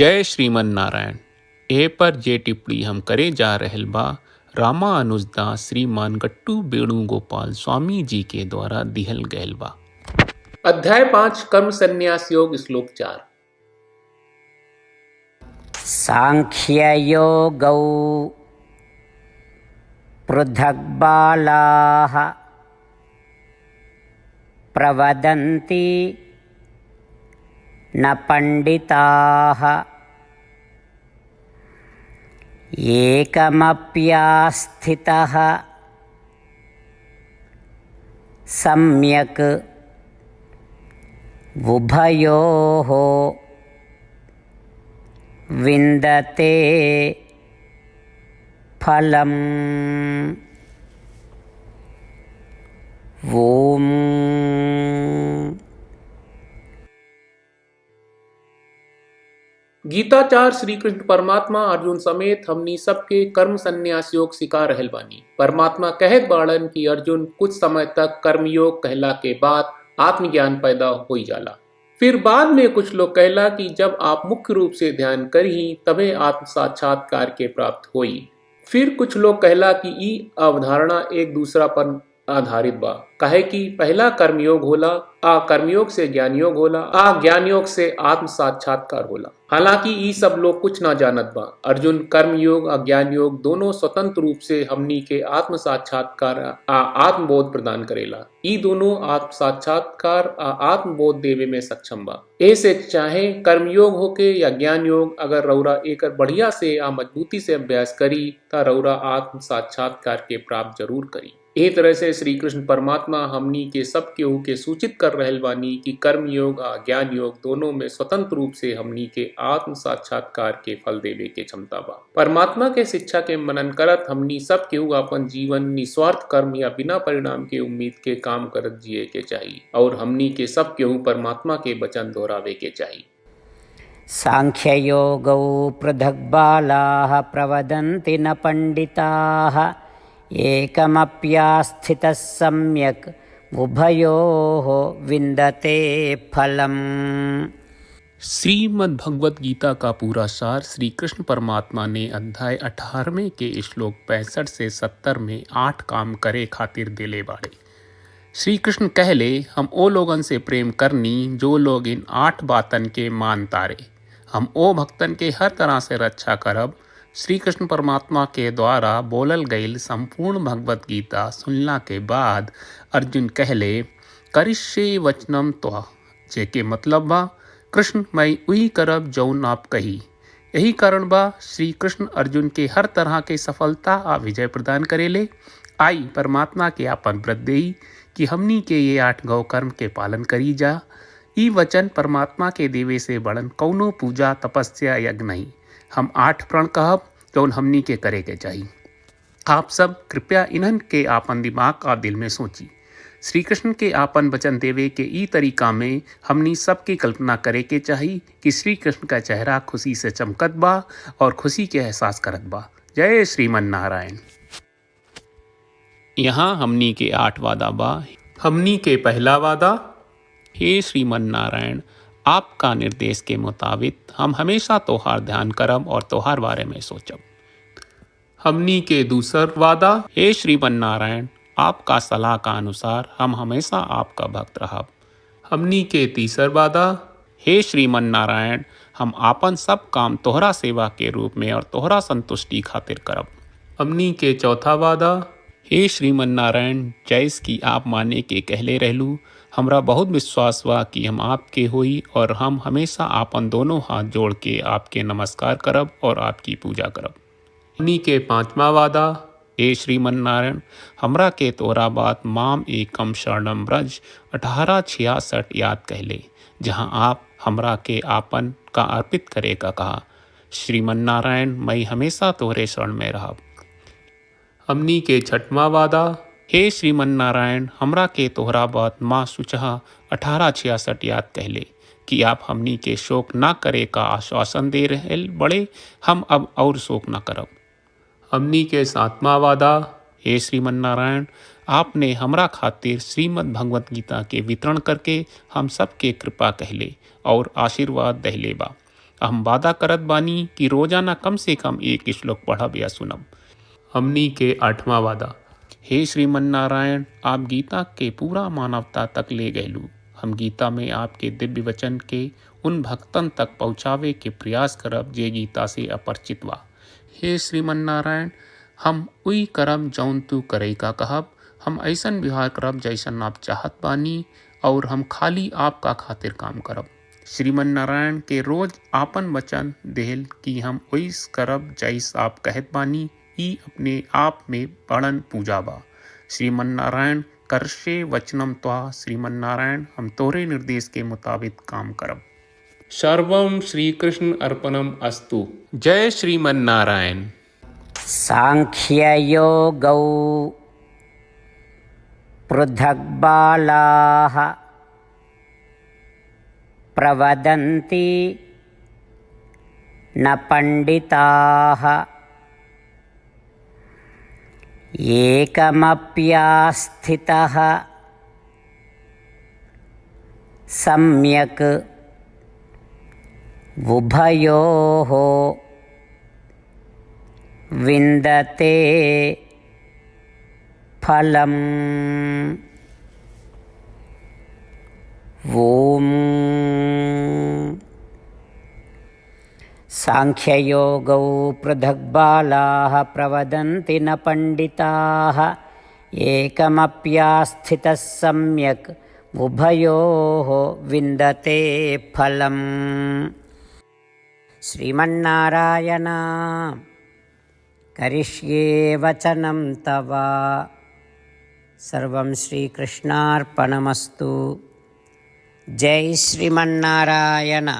जय श्रीमन नारायण। ए पर जे टिप्पणी हम करे जा रहल बा रामानुजदास श्रीमान गट्टू वेणुगोपाल स्वामी जी के द्वारा दिहल गयल बा। अध्याय 5 कर्म संन्यास योग श्लोक 4। सांख्ययोगौ पृथग्बालाः प्रवदन्ति न पंडिताः एकमप्यास्थितः सम्यक् उभयोः विन्दते फलम्। ओम। गीताचार्य श्री कृष्ण परमात्मा अर्जुन समेत हमनी सबके कर्म संन्यास योग सिखा रहल बानी। परमात्मा कहत बाड़न कि अर्जुन कुछ समय तक कर्मयोग कहला के बाद आत्मज्ञान पैदा हो जाला। फिर बाद में कुछ लोग कहला कि जब आप मुख्य रूप से ध्यान करही तबे आत्म साक्षात्कार के प्राप्त होई। फिर कुछ लोग कहला कि ई अवधारणा एक दूसरा पर आधारित बा, काहे कि पहला कर्मयोग होला, आ कर्मयोग से ज्ञान योग होला, आ ज्ञान योग से आत्म साक्षात्कार होला। हालांकि ई सब लोग कुछ ना जानत बा। अर्जुन कर्मयोग और ज्ञान योग दोनों स्वतंत्र रूप से हमनी के आत्म साक्षात्कार आ आत्मबोध प्रदान करेला। ई दोनों आत्म साक्षात्कार आ आत्मबोध देवे में सक्षम बा। ऐसे चाहे कर्मयोग होके या ज्ञान योग, अगर रौरा एकर बढ़िया से आ मजबूती से अभ्यास करी ता रौरा आत्म साक्षात्कार के प्राप्त जरूर करी। ए तरह से श्री कृष्ण परमात्मा हमनी के सब केहू के सूचित कर रहल बानी कि कर्म योग आ ज्ञान योग दोनों में स्वतंत्र रूप से हमनी के आत्म साक्षात्कार के फल देवे के क्षमता बा। परमात्मा के शिक्षा के मनन करत हमनी सब केहू अपन जीवन निस्वार्थ कर्म या बिना परिणाम के उम्मीद के काम करत जिए के चाहिए, और हमनी के सब केहू परमात्मा के वचन दोहरावे के चाहिए। सांख्ययोगौ पृथग्बालाः प्रवदन्ति न पंडिताः एकमप्यास्थितः सम्यक् उभयोः विन्दते फलम्। श्रीमद् भगवत गीता का पूरा सार श्री कृष्ण परमात्मा ने अध्याय 18वें के श्लोक 65 से 70 में 8 काम करे खातिर देले बाड़े। श्री कृष्ण कहले, हम ओ लोगन से प्रेम करनी जो लोग इन 8 बातन के मान तारे। हम ओ भक्तन के हर तरह से रक्षा करब। श्री कृष्ण परमात्मा के द्वारा बोलल गईल संपूर्ण भगवत गीता सुनला के बाद अर्जुन कहले, करिष्ये वचनम त्वा, जेके मतलब बा, कृष्ण मैं वही करब जौन आप कही। यही कारण बा श्री कृष्ण अर्जुन के हर तरह के सफलता आ विजय प्रदान करेले। आई परमात्मा के आपन व्रत देई कि हमनी के ये 8 गौ कर्म के पालन करी जा। ई वचन परमात्मा के देवे से बड़न कौनो पूजा तपस्या यज्ञ नहीं। हम 8 प्रण कहब जौन हमनी के करे के चाहिए। आप सब कृपया इन्हन के आपन दिमाग और दिल में सोची। श्री कृष्ण के आपन वचन देवे के ई तरीका में हमनी सब की कल्पना करे के चाहिए कि श्री कृष्ण का चेहरा खुशी से चमकत बा और खुशी के एहसास करत बा। जय श्रीमन नारायण। यहाँ हमनी के 8 वादा बा। हमनी के पहला वादा, हे श्रीमन नारायण, आपका निर्देश के मुताबिक हम हमेशा तोहार ध्यान करब और तोहार बारे में सोचब। हमनी के दूसर वादा, हे श्रीमन नारायण, आपका सलाह का अनुसार हम हमेशा आपका भक्त रहब। हमनी के तीसर वादा, हे श्रीमन नारायण, हम आपन सब काम तोहरा सेवा के रूप में और तोहरा संतुष्टि खातिर करब। हमनी के चौथा वादा, हे श्रीमन नारायण, जैस की आप माने के कहले रहलू, हमरा बहुत विश्वास बा कि हम आपके होई और हम हमेशा आपन दोनों हाथ जोड़ के आपके नमस्कार करब और आपकी पूजा करब। हमनी के पांचवा वादा, हे श्रीमन नारायण, हमरा के तोरा बात माम एकम शरणम ब्रज 1866 याद कहले, जहां आप हमरा के आपन का अर्पित करे का कहा। श्रीमन नारायण, मैं हमेशा तोहरे शरण में रहब। हमनी के छठवां वादा, हे श्रीमन नारायण, हमरा के तोहरा बात माँ सुचहा 1866 याद कहले कि आप हमनी के शोक ना करे का आश्वासन दे रहे बड़े, हम अब और शोक ना करब। हमनी के 7वां वादा, हे श्रीमन नारायण, आपने हमरा खातिर श्रीमद् भगवत गीता के वितरण करके हम सब के कृपा कहले और आशीर्वाद दहले बा। हम वादा करत बानी कि रोजाना कम से कम एक श्लोक पढ़ब या सुनब। हमनी के 8वां वादा। हे श्रीमन नारायण, आप गीता के पूरा मानवता तक ले गयलू। हम गीता में आपके दिव्य वचन के उन भक्तन तक पहुँचावे के प्रयास करब जे गीता से अपरिचित बा। हे श्रीमन नारायण, हम उई करब जौन तू करे का कहब। हम ऐसन व्यवहार करब जैसन आप चाहत बानी और हम खाली आपका खातिर काम करब। श्रीमन नारायण के रोज आपन वचन देहल कि हम ओइस करब जैस आप कहत बानी, ई अपने आप में बड़न पूजा बा। श्रीमन नारायण, करशे वचनम त्वा। श्रीमन नारायण, हम तोरे निर्देश के मुताबिक काम करब। सर्वम श्री कृष्ण अर्पणम अस्तु। जय श्रीमन नारायण। सांख्ययोगौ पृथग्बालाः प्रवदन्ति न पंडिताः। एकमप्यास्थितः सम्यक् उभयोः विन्दते फलम्। ओम सांख्ययोगौ पृथग्बालाः प्रवदन्ति न पंडिताः। एकमप्यास्थितः सम्यक् उभयोः विन्दते फलम्। श्रीमन्नारायण, करिष्ये वचनं तव। सर्वं श्रीकृष्णार्पणमस्तु। जय श्रीमन्नारायण।